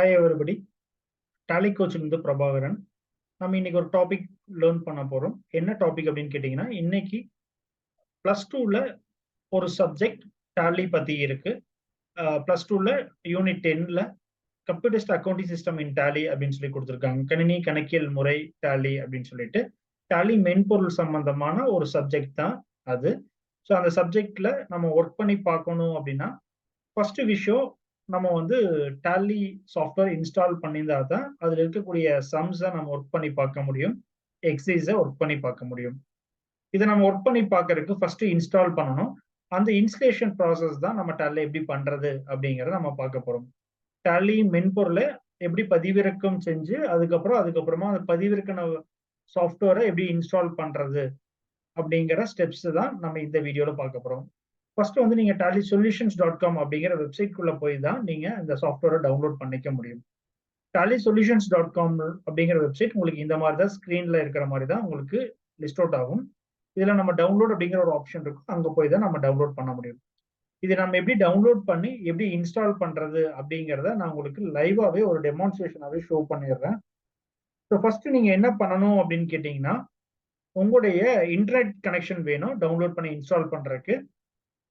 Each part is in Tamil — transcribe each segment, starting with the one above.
Hi everybody, Tally Coach இருந்து பிரபாகரன். நம்ம இன்னைக்கு ஒரு டாபிக் லேர்ன் பண்ண போறோம். என்ன டாபிக் அப்படின்னு கேட்டீங்கன்னா, இன்னைக்கு +2ல ஒரு சப்ஜெக்ட் Tally பத்தி இருக்கு. +2ல யூனிட் 10ல கம்ப்யூட்டர் அக்கவுண்டிங் சிஸ்டம் இன் Tally அப்படின்னு சொல்லி கொடுத்துருக்காங்க. கணினி கணக்கியல் முறை Tally அப்படின்னு சொல்லிட்டு Tally மென்பொருள் சம்பந்தமான ஒரு சப்ஜெக்ட் தான் அது. ஸோ அந்த சப்ஜெக்ட்ல நம்ம ஒர்க் பண்ணி பார்க்கணும் அப்படின்னா ஃபர்ஸ்ட் விஷயம் நம்ம வந்து Tally சாஃப்ட்வேர் இன்ஸ்டால் பண்ணியிருந்தா தான் அதுல இருக்கக்கூடிய சம்ஸை நம்ம ஒர்க் பண்ணி பார்க்க முடியும், எக்ஸசைஸை ஒர்க் பண்ணி பார்க்க முடியும். இதை நம்ம ஒர்க் பண்ணி பார்க்கறதுக்கு ஃபர்ஸ்ட் இன்ஸ்டால் பண்ணணும். அந்த இன்ஸ்டலேஷன் ப்ராசஸ் தான் நம்ம Tally எப்படி பண்றது அப்படிங்கிறத நம்ம பார்க்க போறோம். Tally மென்பொருளை எப்படி பதிவிறக்கம் செஞ்சு அதுக்கப்புறமா அந்த பதிவிறக்கின சாஃப்ட்வேரை எப்படி இன்ஸ்டால் பண்றது அப்படிங்கிற ஸ்டெப்ஸ் தான் நம்ம இந்த வீடியோல பார்க்க போறோம். ஃபர்ஸ்ட் வந்து நீங்க TallySolutions.com அப்படிங்கிற வெப்சைட் குள்ள போய் தான் நீங்க இந்த சாஃப்ட்வேரை டவுன்லோட் பண்ணிக்க முடியும். TallySolutions.com அப்படிங்கிற வெப்சைட் உங்களுக்கு இந்த மாதிரி தான் ஸ்கிரீன்ல இருக்கிற மாதிரி தான் உங்களுக்கு லிஸ்ட் அவுட் ஆகும். இதுல நம்ம டவுன்லோட் அப்படிங்கிற ஒரு ஆப்ஷன் இருக்கும், அங்க போய் தான் நம்ம டவுன்லோட் பண்ண முடியும். இது நம்ம எப்படி டவுன்லோட் பண்ணி எப்படி இன்ஸ்டால் பண்றது அப்படிங்கிறத நான் உங்களுக்கு லைவாவே ஒரு டெமான்ஸ்ட்ரேஷனாவே ஷோ பண்ணிடுறேன். ஸோ ஃபர்ஸ்ட் நீங்க என்ன பண்ணணும் அப்படின்னு கேட்டீங்கன்னா, உங்களுடைய இன்டர்நெட் கனெக்ஷன் வேணும் டவுன்லோட் பண்ணி இன்ஸ்டால் பண்றதுக்கு.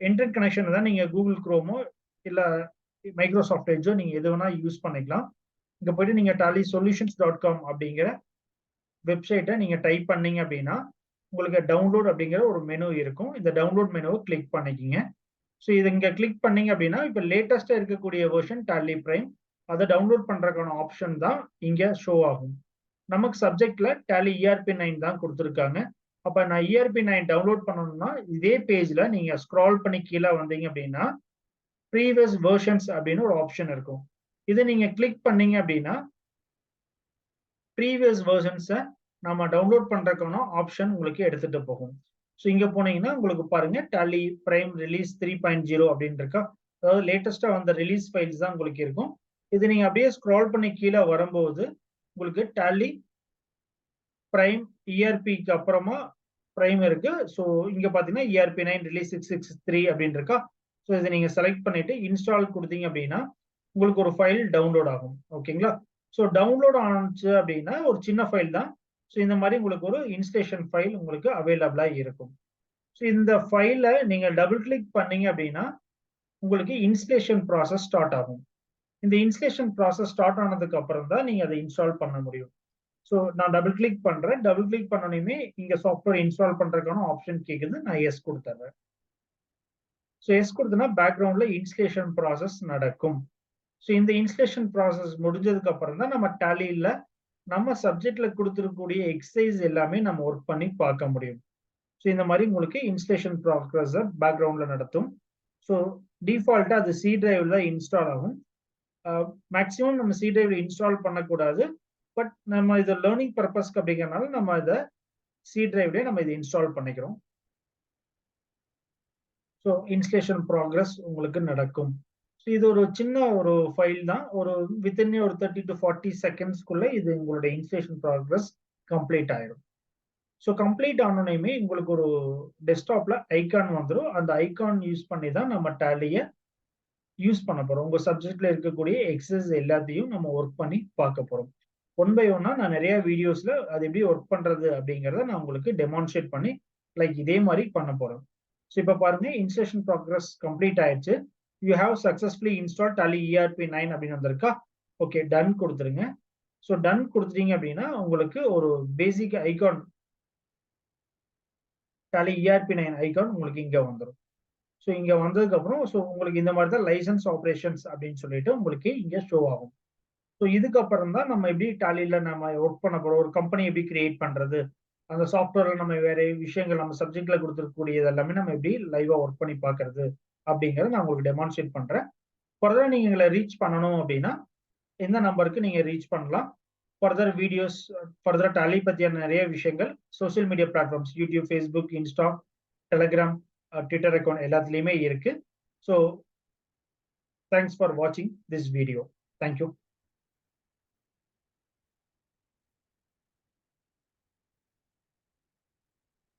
இன்டர்நெட் கனெக்ஷன் தான் நீங்க கூகுள் குரோமோ இல்ல மைக்ரோசாஃப்ட் எட்ஜோ நீங்க எது வேணா யூஸ் பண்ணிக்கலாம். இங்க போயிட்டு நீங்க TallySolutions.com அப்படிங்கிற வெப்சைட்டை நீங்க டைப் பண்ணீங்க அப்படின்னா உங்களுக்கு டவுன்லோட் அப்படிங்கிற ஒரு மெனு இருக்கும். இந்த டவுன்லோட் மெனுவை கிளிக் பண்ணிக்கிங்க. ஸோ இது இங்க கிளிக் பண்ணீங்க அப்படின்னா இப்போ லேட்டஸ்டா இருக்கக்கூடிய வெர்ஷன் Tally Prime அதை டவுன்லோட் பண்றதுக்கான ஆப்ஷன் தான் இங்க ஷோ ஆகும். நமக்கு சப்ஜெக்ட்ல TallyERP9 தான் கொடுத்துருக்காங்க. அப்ப நான் ERP9 டவுன்லோட் பண்ணணும்னா இதே பேஜ்ல நீங்க ஸ்க்ரால் பண்ணி கீழே வந்தீங்க அப்படின்னா ப்ரீவியஸ் வெர்ஷன்ஸ் அப்படின்னு ஒரு ஆப்ஷன் இருக்கும். இதை நீங்க கிளிக் பண்ணீங்க அப்படின்னா ப்ரீவியஸ் வெர்ஷன்ஸை நம்ம டவுன்லோட் பண்றதுக்கான ஆப்ஷன் உங்களுக்கு எடுத்துட்டு போகும். ஸோ இங்க போனீங்கன்னா உங்களுக்கு பாருங்க Tally Prime ரிலீஸ் 3.0 அப்படின்னு இருக்கா, அதாவது லேட்டஸ்டா வந்த ரிலீஸ் ஃபைல்ஸ் தான் உங்களுக்கு இருக்கும். இது நீங்க அப்படியே ஸ்க்ரால் பண்ணி கீழே வரும்போது உங்களுக்கு Tally Prime ERPக்கு அப்புறமா Prime இருக்கு. ஸோ இங்க பாத்தீங்கன்னா ERP9 ரிலீஸ் 663 அப்படின்னு இருக்கா. ஸோ இதை நீங்க செலக்ட் பண்ணிட்டு இன்ஸ்டால் கொடுத்தீங்க அப்படின்னா உங்களுக்கு ஒரு ஃபைல் டவுன்லோட் ஆகும். ஓகேங்களா? ஸோ டவுன்லோட் ஆனிச்சு அப்படின்னா ஒரு சின்ன ஃபைல் தான். ஸோ இந்த மாதிரி உங்களுக்கு ஒரு இன்ஸ்டலேஷன் ஃபைல் உங்களுக்கு அவைலபிளா இருக்கும். ஸோ இந்த ஃபைலை நீங்க டபுள் கிளிக் பண்ணீங்க அப்படின்னா உங்களுக்கு இன்ஸ்டலேஷன் ப்ராசஸ் ஸ்டார்ட் ஆகும். இந்த இன்ஸ்டலேஷன் ப்ராசஸ் ஸ்டார்ட் ஆனதுக்கு அப்புறம் தான் நீங்க அதை இன்ஸ்டால் பண்ண முடியும். ஸோ நான் டபுள் கிளிக் பண்றேன். டபுள் கிளிக் பண்ணணுமே இங்க சாஃப்ட்வேர் இன்ஸ்டால் பண்றதுக்கான ஆப்ஷன் கேக்குது. நான் எஸ் கொடுத்துறேன். ஸோ எஸ் கொடுத்தனா பேக்ரவுண்ட்ல இன்ஸ்டலேஷன் ப்ராசஸ் நடக்கும். ஸோ இந்த இன்ஸ்டலேஷன் ப்ராசஸ் முடிஞ்சதுக்கு அப்புறம் தான் நம்ம Tallyல நம்ம சப்ஜெக்ட்ல கொடுத்துருக்கக்கூடிய எக்ஸசைஸ் எல்லாமே நம்ம ஒர்க் பண்ணி பார்க்க முடியும். ஸோ இந்த மாதிரி உங்களுக்கு இன்ஸ்டலேஷன் ப்ராசஸ் பேக்ரவுண்ட்ல நடத்தும். ஸோ டிஃபால்ட்டா அது சி டிரைவ்ல தான் இன்ஸ்டால் ஆகும். மேக்ஸிமம் நம்ம சி டிரைவ்ல இன்ஸ்டால் பண்ணக்கூடாது. பட் நம்ம இதை லேர்னிங் பர்பஸ்க்கு அப்படிங்கிறனால நம்ம இதை சி டிரைவ்லேயே நம்ம இதை இன்ஸ்டால் பண்ணிக்கிறோம். ஸோ இன்ஸ்டலேஷன் ப்ராக்ரஸ் உங்களுக்கு நடக்கும். ஸோ இது ஒரு சின்ன ஒரு ஃபைல் தான், ஒரு வித்தின் ஒரு 30 to 40 செகண்ட்ஸ்க்குள்ள இது உங்களுடைய இன்ஸ்டலேஷன் ப்ராக்ரஸ் கம்ப்ளீட் ஆயிடும். ஸோ கம்ப்ளீட் ஆனோனையுமே உங்களுக்கு ஒரு டெஸ்க்டாப்ல ஐகான் வந்துடும். அந்த ஐகான் யூஸ் பண்ணி தான் நம்ம Tallyயை யூஸ் பண்ண போறோம். உங்க சப்ஜெக்ட்ல இருக்கக்கூடிய எக்ஸசைஸ் எல்லாத்தையும் நம்ம ஒர்க் பண்ணி பார்க்க போறோம். ஒன் பை ஒன்னா நான் நிறைய வீடியோஸ்ல அது எப்படி ஒர்க் பண்றது அப்படிங்கறத நான் உங்களுக்கு டெமான்ஸ்ட்ரேட் பண்ணி லைக் இதே மாதிரி பண்ண போறேன். ஸோ இப்போ பாருங்க இன்ஸ்டலேஷன் ப்ராக்ரஸ் கம்ப்ளீட் ஆயிடுச்சு. You have successfully install TallyERP9 அப்படின்னு வந்திருக்கா. ஓகே, டன் கொடுத்துருங்க. ஸோ டன் கொடுத்துட்டீங்க அப்படின்னா உங்களுக்கு ஒரு பேசிக் ஐகான் TallyERP9 ஐகான் உங்களுக்கு இங்க வந்துடும். ஸோ இங்க வந்ததுக்கு அப்புறம் ஸோ உங்களுக்கு இந்த மாதிரி தான் லைசன்ஸ் ஆப்ரேஷன்ஸ் அப்படின்னு சொல்லிட்டு உங்களுக்கு இங்க ஷோ ஆகும். ஸோ இதுக்கப்புறம் தான் நம்ம எப்படி Tallyல நம்ம ஒர்க் பண்ண போறோம், ஒரு கம்பெனி எப்படி கிரியேட் பண்றது, அந்த சாஃப்ட்வேர்ல நம்ம வேற விஷயங்கள் நம்ம சப்ஜெக்ட்ல கொடுத்துருக்கக்கூடியது எல்லாமே நம்ம எப்படி லைவா ஒர்க் பண்ணி பார்க்கறது அப்படிங்கறத நான் உங்களுக்கு டெமான்ஸ்ட்ரேட் பண்றேன். ஃபர்தர் நீங்க எங்களை ரீச் பண்ணணும் அப்படின்னா இந்த நம்பருக்கு நீங்க ரீச் பண்ணலாம். ஃபர்தர் வீடியோஸ், ஃபர்தர் Tally பத்தியான நிறைய விஷயங்கள் social media platforms YouTube, Facebook, Insta, Telegram, Twitter account எல்லாத்துலயுமே இருக்கு. ஸோ தேங்க்ஸ் ஃபார் வாட்சிங் திஸ் வீடியோ. தேங்க்யூ.